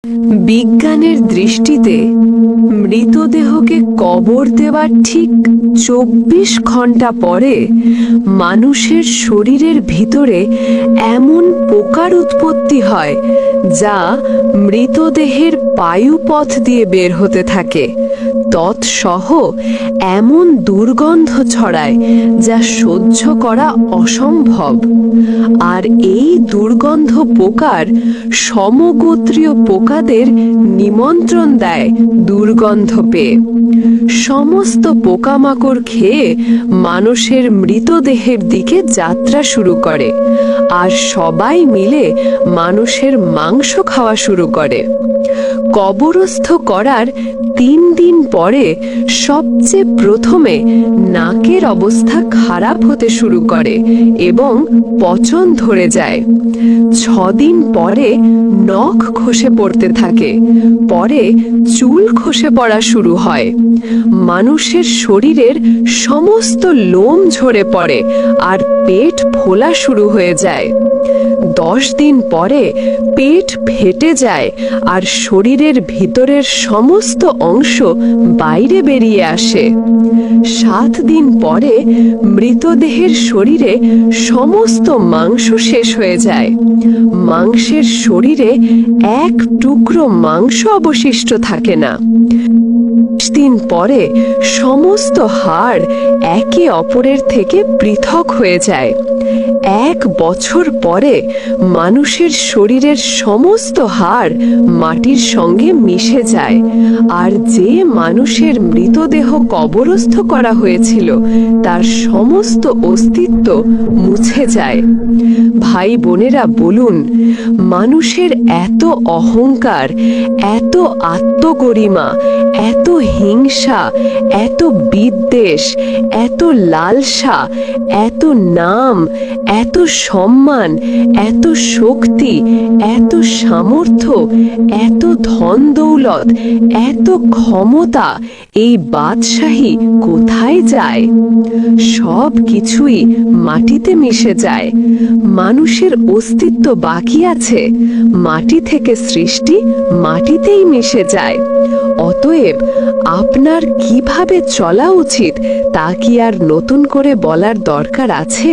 বিজ্ঞানের দৃষ্টিতে মৃতদেহকে কবর দেওয়ার ঠিক ২৪ ঘন্টা পরে মানুষের শরীরের ভিতরে এমন পোকার উৎপত্তি হয় যা মৃতদেহের বায়ুপথ দিয়ে বের হতে থাকে। তৎসহ এমন দুর্গন্ধ ছড়ায় যা সহ্য করা অসম্ভব। আর এই দুর্গন্ধ পোকার সমগোত্রীয় পোকাদের নিমন্ত্রণ দেয় দুর্গন্ধ পেয়ে। সমস্ত পোকামাকড় খেয়ে মানুষের মৃতদেহের দিকে যাত্রা শুরু করে আর সবাই মিলে মানুষের মাংস খাওয়া শুরু করে। কবরস্থ করার ৩ দিন পরে সবচেয়ে প্রথমে নাকের অবস্থা খারাপ হতে শুরু করে এবং পচন ধরে যায়। ৬ দিন পরে নখ খসে পড়তে থাকে, পরে চুল খসে পড়া শুরু হয়। মানুষের শরীরের সমস্ত লোম ঝরে পড়ে আর পেট ফোলা শুরু হয়ে যায়। ১০ দিন পরে পেট ফেটে যায় আর শরীরের ভিতরের সমস্ত অংশ বাইরে বেরিয়ে আসে। ৭ দিন পরে মৃতদেহের শরীরে সমস্ত মাংস শেষ হয়ে যায়। মাংসের শরীরে এক টুকরো মাংস অবশিষ্ট থাকে না। ২০ দিন পরে সমস্ত হাড় একে অপরের থেকে পৃথক হয়ে যায়। ১ বছর পরে মানুষের শরীরের সমস্ত হাড় মাটির সঙ্গে মিশে যায় আর যে মানুষের মৃতদেহ কবরস্থ করা হয়েছিল তার সমস্ত অস্তিত্ব মুছে যায়। ভাই বোনেরা বলুন, মানুষের এত অহংকার, এত আত্মগরিমা, এত হিংসা, এত বিদ্বেষ, এত লালসা, এত নাম, এত সম্মান, এত শক্তি, এত সামর্থ্য, এত ধন দৌলত, এত ক্ষমতা, এই বাদশাহী কোথায় যায়? সব কিছুই মাটিতে মিশে যায়। মানুষের অস্তিত্ব বাকি আছে, মাটি থেকে সৃষ্টি মাটিতেই মিশে যায়। অতএব আপনার কিভাবে চলা উচিত তা কি আর নতুন করে বলার দরকার আছে?